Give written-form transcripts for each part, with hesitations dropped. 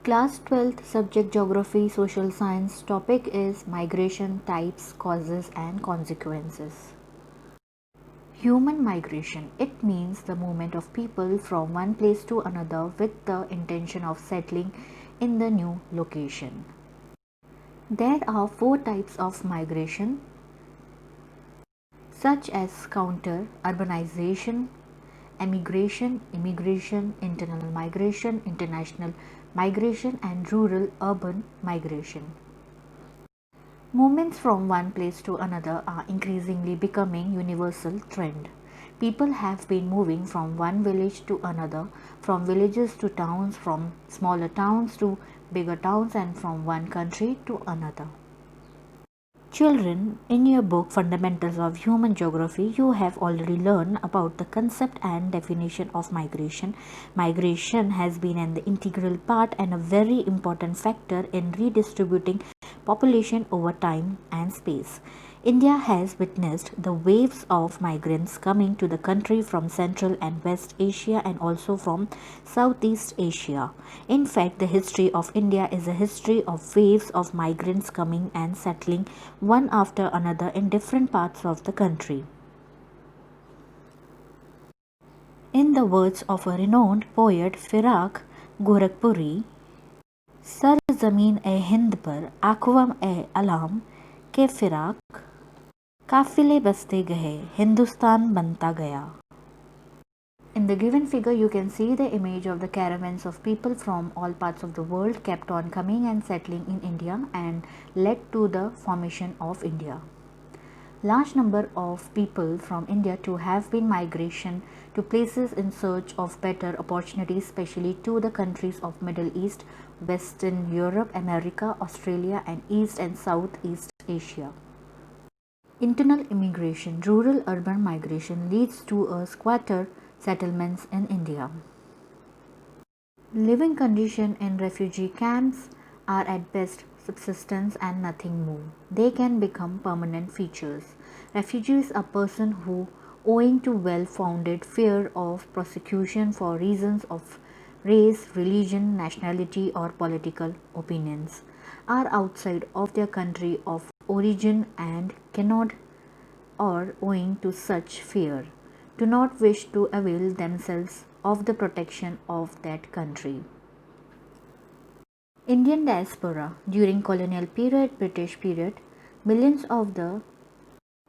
Class 12th subject Geography Social Science topic is migration types, causes and consequences. Human migration. It means the movement of people from one place to another with the intention of settling in the new location. There are four types of migration such as counter urbanization, emigration, immigration, internal migration, international migration and rural urban migration. Movements from one place to another are increasingly becoming universal trend. People have been moving from one village to another, from villages to towns, from smaller towns to bigger towns and from one country to another. Children, in your book Fundamentals of Human Geography, you have already learned about the concept and definition of migration. Migration has been an integral part and a very important factor in redistributing population over time and space. India has witnessed the waves of migrants coming to the country from Central and West Asia and also from Southeast Asia. In fact, the history of India is a history of waves of migrants coming and settling one after another in different parts of the country. In the words of a renowned poet Firaq Gorakhpuri, sir ज़मीन ए हिंद पर आक़वाम ए अलाम के फ़िराक काफ़िले बसते गए हिंदुस्तान बनता गया. In the given figure, you can see the image of the caravans of people from all parts of the world kept on coming and settling in India and led to the formation of India. Large number of people from India too have been migration to places in search of better opportunities, especially to the countries of Middle East, Western Europe, America, Australia and East and Southeast Asia. Internal immigration, rural-urban migration leads to a squatter settlements in India. Living conditions in refugee camps are at best subsistence and nothing more. They can become permanent features. Refugees are persons who, owing to well-founded fear of prosecution for reasons of race, religion, nationality or political opinions, are outside of their country of origin and cannot, or owing to such fear, do not wish to avail themselves of the protection of that country. Indian diaspora during colonial period, British period, millions of the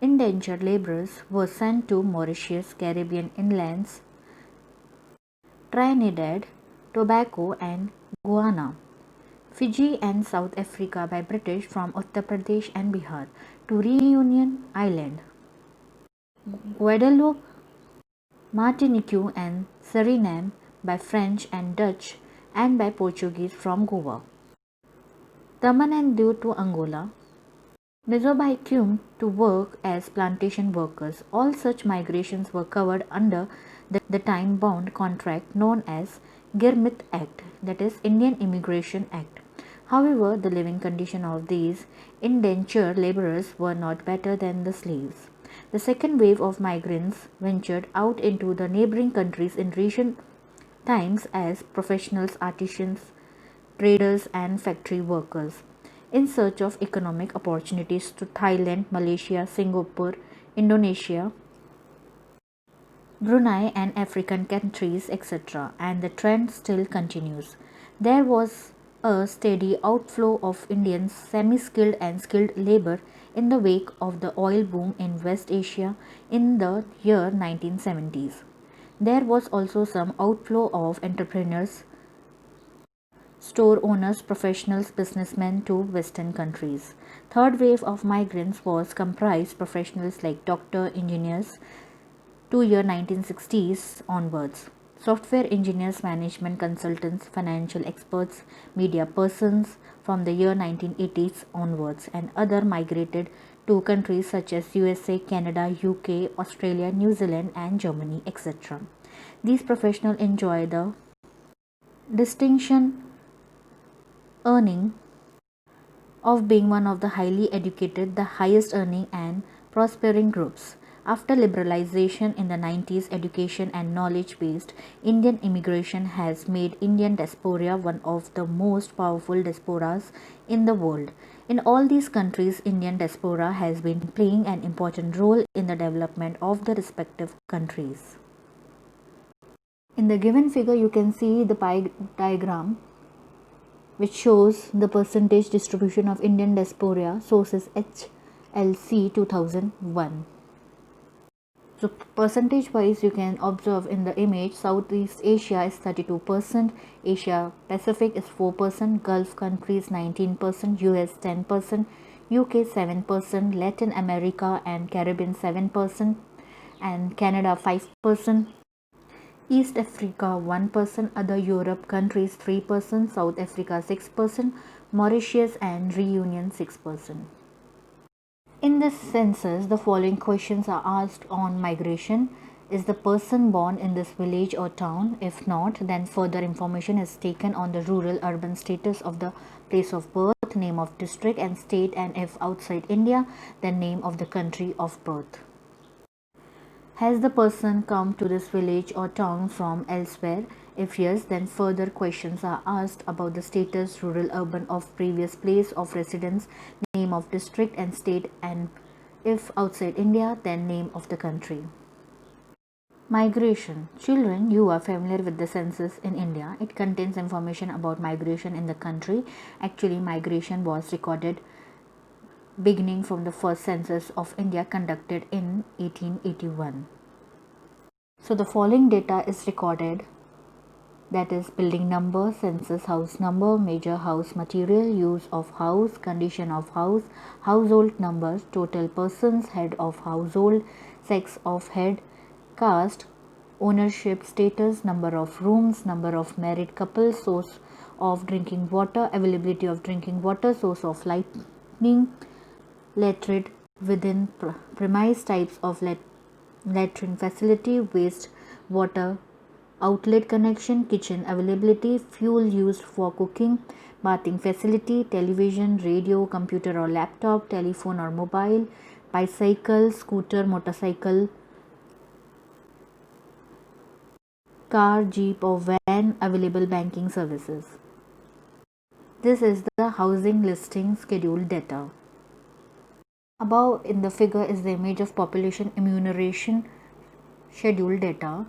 indentured laborers were sent to Mauritius, Caribbean inlands, Trinidad, Tobago and Guyana, Fiji and South Africa by British from Uttar Pradesh and Bihar to Reunion Island, Guadeloupe, Martinique and Suriname by French and Dutch and by Portuguese from Goa, Taman and Diu to Angola, Mozambique to work as plantation workers. All such migrations were covered under the time-bound contract known as Girmit Act, that is Indian Immigration Act. However, the living condition of these indentured laborers were not better than the slaves. The second wave of migrants ventured out into the neighboring countries in recent times as professionals, artisans, traders and factory workers in search of economic opportunities to Thailand, Malaysia, Singapore, Indonesia, Brunei and African countries, etc. And the trend still continues. There was a steady outflow of Indian semi-skilled and skilled labor in the wake of the oil boom in West Asia in the year 1970s. There was also some outflow of entrepreneurs, store owners, professionals, businessmen to Western countries. Third wave of migrants was comprised professionals like doctor, engineers to year 1960s onwards. Software engineers, management consultants, financial experts, media persons from the year 1980s onwards and other migrated to countries such as USA, Canada, UK, Australia, New Zealand and Germany, etc. These professionals enjoy the distinction earning of being one of the highly educated, the highest earning and prospering groups. After liberalization in the 90s, education and knowledge based Indian immigration has made Indian diaspora one of the most powerful diasporas in the world. In all these countries, Indian diaspora has been playing an important role in the development of the respective countries. In the given figure, you can see the pie diagram which shows the percentage distribution of Indian diaspora, sources HLC 2001. So percentage wise, you can observe in the image Southeast Asia is 32%, Asia Pacific is 4%, Gulf countries 19%, US 10%, UK 7%, Latin America and Caribbean 7%, and Canada 5%, East Africa 1%, other Europe countries 3%, South Africa 6%, Mauritius and Reunion 6%. In this census, the following questions are asked on migration. Is the person born in this village or town? If not, then further information is taken on the rural urban status of the place of birth, name of district and state, and if outside India, then name of the country of birth. Has the person come to this village or town from elsewhere? If yes, then further questions are asked about the status, rural, urban of previous place of residence, name of district and state, and if outside India, then name of the country. Migration. Children, you are familiar with the census in India. It contains information about migration in the country. Actually, migration was recorded beginning from the first census of India conducted in 1881. So the following data is recorded, that is building number, census house number, major house material, use of house, condition of house, household numbers, total persons, head of household, sex of head, caste, ownership status, number of rooms, number of married couples, source of drinking water, availability of drinking water, source of lighting, latrine within premise, types of latrine facility, waste water outlet connection, kitchen availability, fuel used for cooking, bathing facility, television, radio, computer or laptop, telephone or mobile, bicycle, scooter, motorcycle, car, jeep or van, available banking services. This is the housing listing schedule data. Above in the figure is the image of population enumeration schedule data,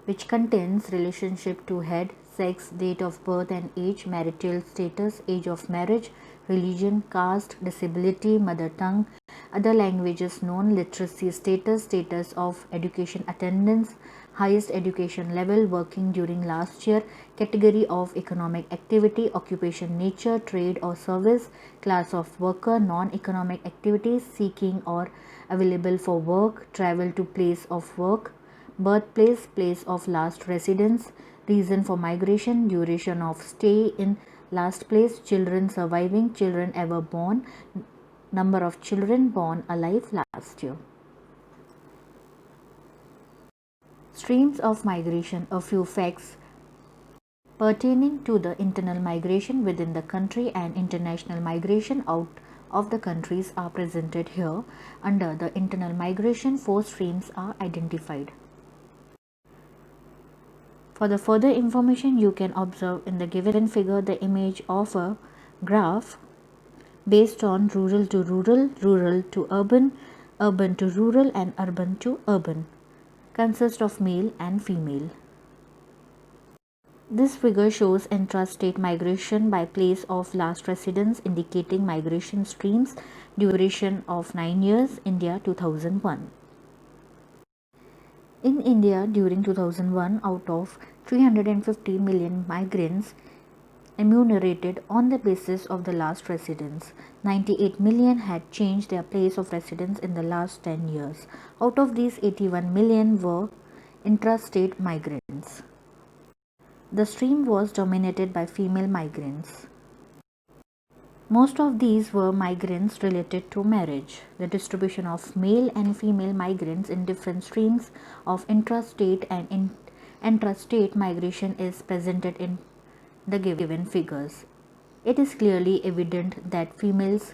which contains relationship to head, sex, date of birth and age, marital status, age of marriage, religion, caste, disability, mother tongue, other languages known, literacy status, status of education attendance, highest education level, working during last year, category of economic activity, occupation nature, trade or service, class of worker, non-economic activities, seeking or available for work, travel to place of work, birthplace, place of last residence, reason for migration, duration of stay in last place, children surviving, children ever born, number of children born alive last year. Streams of migration, a few facts pertaining to the internal migration within the country and international migration out of the countries are presented here. Under the internal migration, 4 streams are identified. For the further information, you can observe in the given figure the image of a graph based on rural to rural, rural to urban, urban to rural and urban to urban. Consists of male and female. This figure shows intrastate migration by place of last residence, indicating migration streams, duration of 9 years, India 2001. In India during 2001, out of 350 million migrants enumerated on the basis of the last residence, 98 million had changed their place of residence in the last 10 years. Out of these, 81 million were intrastate migrants. The stream was dominated by female migrants. Most of these were migrants related to marriage. The distribution of male and female migrants in different streams of intrastate and intrastate migration is presented in the given figures. It is clearly evident that females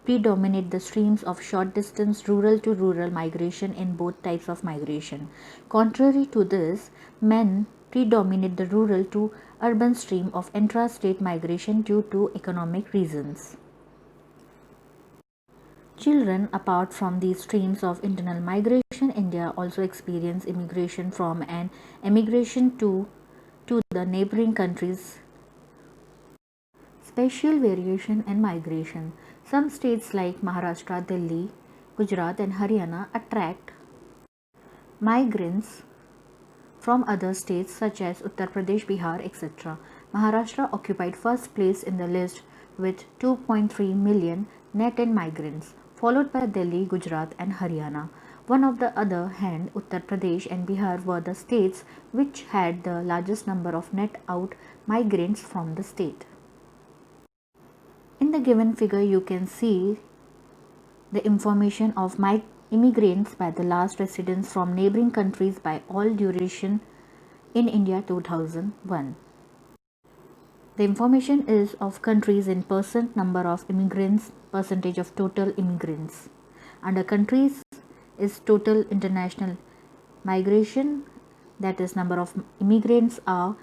predominate the streams of short distance rural to rural migration in both types of migration. Contrary to this, men predominate the rural to urban stream of intra-state migration due to economic reasons. Children, apart from these streams of internal migration, India also experience immigration from and emigration to the neighboring countries. Spatial variation in migration. Some states like Maharashtra, Delhi, Gujarat, and Haryana attract migrants from other states such as Uttar Pradesh, Bihar, etc. Maharashtra occupied first place in the list with 2.3 million net in migrants, followed by Delhi, Gujarat, and Haryana. On the other hand, Uttar Pradesh and Bihar were the states which had the largest number of net out migrants from the state. In the given figure, you can see the information of immigrants by the last residents from neighboring countries by all duration in India 2001. The information is of countries in percent number of immigrants, percentage of total immigrants. Under countries is total international migration, that is number of immigrants are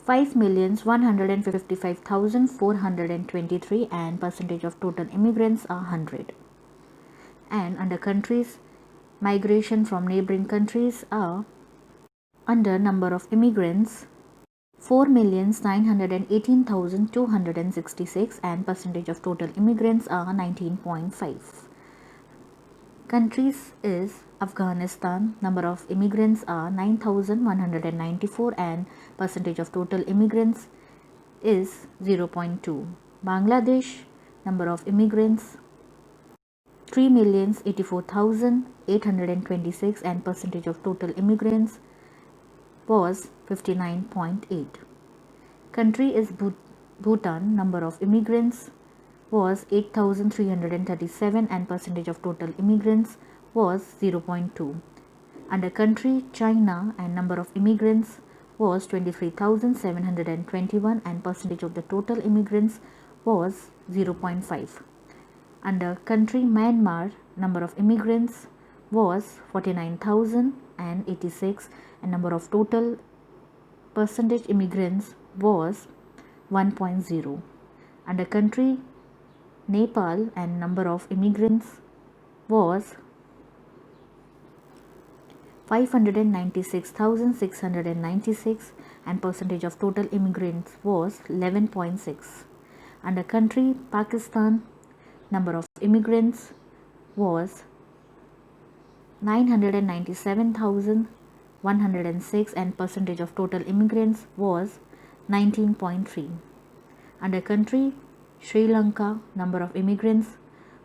5,155,423 and percentage of total immigrants are 100. And under countries, migration from neighboring countries are under number of immigrants 4,918,266 and percentage of total immigrants are 19.5. Countries is Afghanistan, number of immigrants are 9,194 and percentage of total immigrants is 0.2. Bangladesh, number of immigrants 3,084,826 and percentage of total immigrants was 59.8. Country is Bhutan, number of immigrants was 8,337 and percentage of total immigrants was 0.2. Under country China and number of immigrants was 23,721 and percentage of the total immigrants was 0.5. Under country Myanmar, number of immigrants was 49,086 and number of total percentage immigrants was 1.0. Under country Nepal and number of immigrants was 596,696 and percentage of total immigrants was 11.6. Under country Pakistan, number of immigrants was 997,106 and percentage of total immigrants was 19.3. Under country Sri Lanka, number of immigrants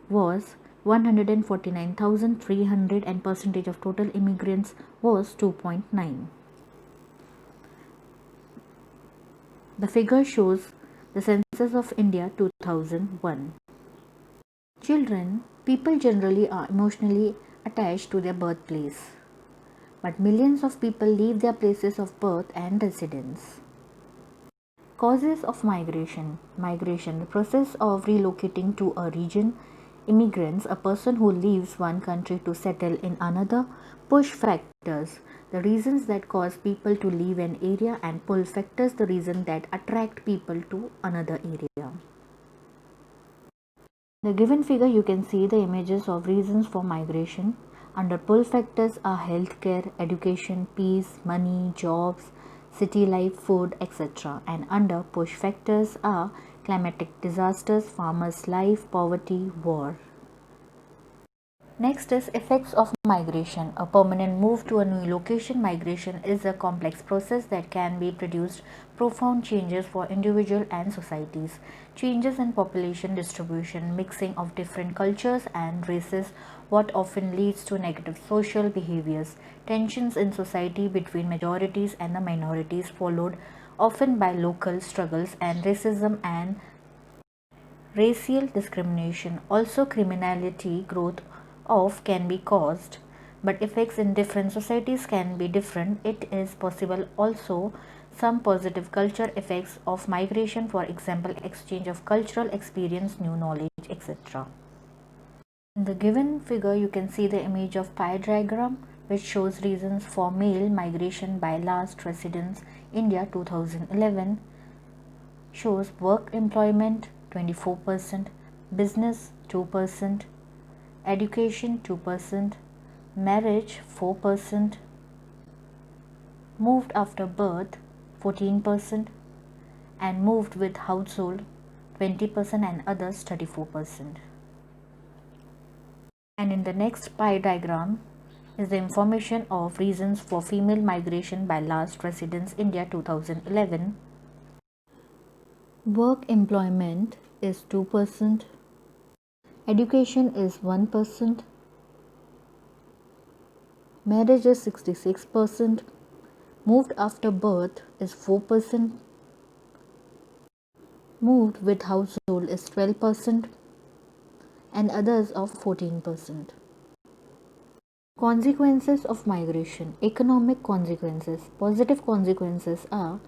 was 149,300 and percentage of total immigrants was 2.9. The figure shows the census of India 2001. Children, people generally are emotionally attached to their birthplace, but millions of people leave their places of birth and residence. Causes of migration. Migration, the process of relocating to a region. Immigrants, a person who leaves one country to settle in another. Push factors, the reasons that cause people to leave an area, and pull factors, the reason that attract people to another area. The given figure, you can see the images of reasons for migration. Under pull factors are healthcare, education, peace, money, jobs, city life, food, etc. And under push factors are climatic disasters, farmers' life, poverty, war. Next is effects of migration. A permanent move to a new location. Migration is a complex process that can be produced profound changes for individuals and societies. Changes in population distribution, mixing of different cultures and races, what often leads to negative social behaviors. Tensions in society between majorities and the minorities, followed often by local struggles and racism and racial discrimination. Also, criminality growth of can be caused, but effects in different societies can be different. It is possible also some positive culture effects of migration, for example exchange of cultural experience, new knowledge, etc. In the given figure, you can see the image of pie diagram which shows reasons for male migration by last residence. India 2011 shows work employment 24%, business 2%, education 2%, marriage 4%, moved after birth 14%, and moved with household 20% and others 34%. And in the next pie diagram is the information of reasons for female migration by last residence India 2011. Work employment is 2%, education is 1%, marriage is 66%, moved after birth is 4%, moved with household is 12%, and others of 14%. Consequences of migration. Economic consequences. Positive consequences are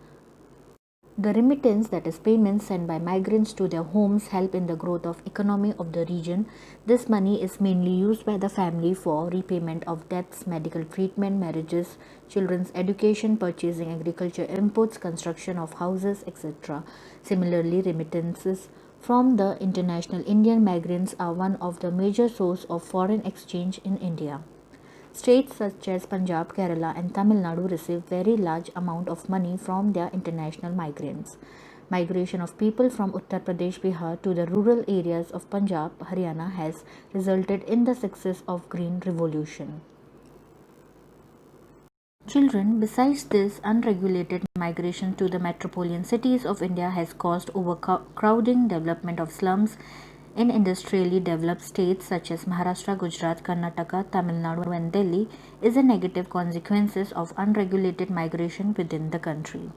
the remittance, that is payments sent by migrants to their homes, help in the growth of economy of the region. This money is mainly used by the family for repayment of debts, medical treatment, marriages, children's education, purchasing agriculture inputs, construction of houses, etc. Similarly, remittances from the international Indian migrants are one of the major sources of foreign exchange in India. States such as Punjab, Kerala and Tamil Nadu receive very large amount of money from their international migrants. Migration of people from Uttar Pradesh, Bihar to the rural areas of Punjab, Haryana has resulted in the success of Green Revolution. Children, besides this, unregulated migration to the metropolitan cities of India has caused overcrowding, development of slums in industrially developed states such as Maharashtra, Gujarat, Karnataka, Tamil Nadu and Delhi is a negative consequences of unregulated migration within the country.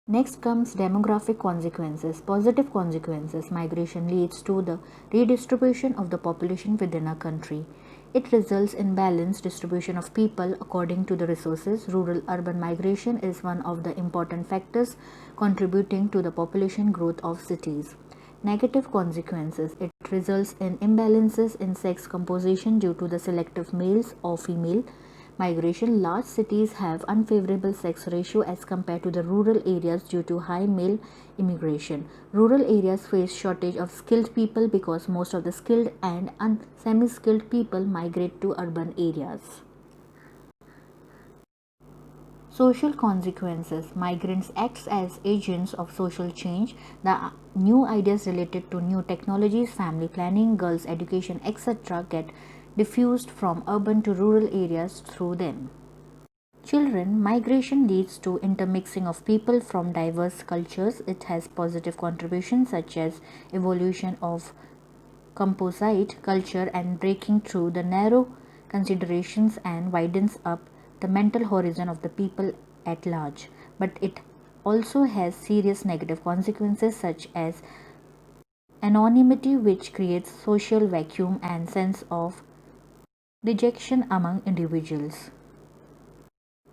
Next comes demographic consequences. Positive consequences. Migration leads to the redistribution of the population within a country. It results in balanced distribution of people according to the resources. Rural-urban migration is one of the important factors contributing to the population growth of cities. Negative consequences. It results in imbalances in sex composition due to the selective males or female migration. Large cities have unfavorable sex ratio as compared to the rural areas due to high male immigration. Rural areas face shortage of skilled people because most of the skilled and semi-skilled people migrate to urban areas. Social consequences. Migrants act as agents of social change. The new ideas related to new technologies, family planning, girls' education, etc. get diffused from urban to rural areas through them. Children, migration leads to intermixing of people from diverse cultures. It has positive contributions such as evolution of composite culture and breaking through the narrow considerations and widens up the mental horizon of the people at large. But it also has serious negative consequences such as anonymity, which creates social vacuum and sense of rejection among individuals.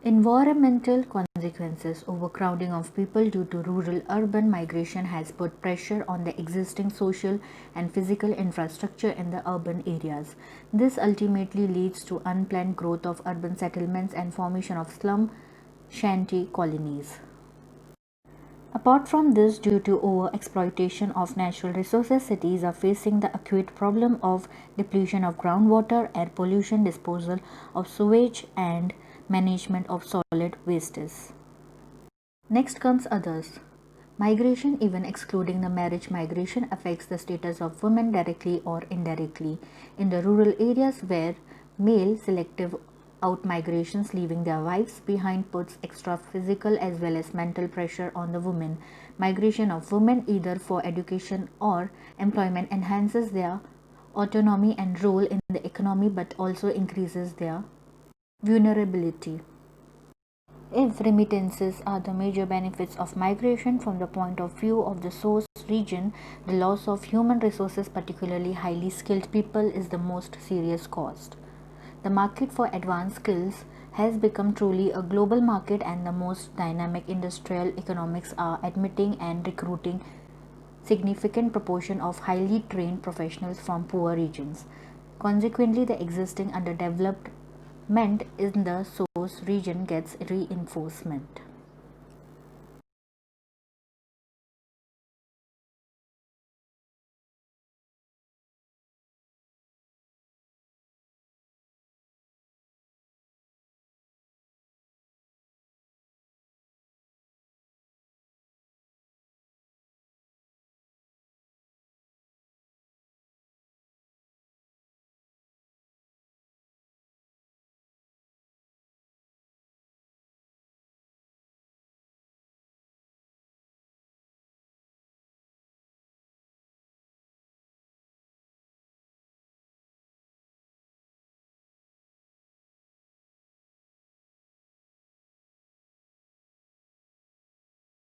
Environmental consequences. Overcrowding of people due to rural-urban migration has put pressure on the existing social and physical infrastructure in the urban areas. This ultimately leads to unplanned growth of urban settlements and formation of slum shanty colonies. Apart from this, due to over-exploitation of natural resources, cities are facing the acute problem of depletion of groundwater, air pollution, disposal of sewage and management of solid wastes. Next comes others. Migration, even excluding the marriage migration, affects the status of women directly or indirectly. In the rural areas where male selective out migrations leaving their wives behind puts extra physical as well as mental pressure on the women. Migration of women either for education or employment enhances their autonomy and role in the economy but also increases their vulnerability. If remittances are the major benefits of migration from the point of view of the source region, the loss of human resources, particularly highly skilled people, is the most serious cost. The market for advanced skills has become truly a global market, and the most dynamic industrial economics are admitting and recruiting significant proportion of highly trained professionals from poor regions. Consequently, the existing underdevelopment in the source region gets reinforcement.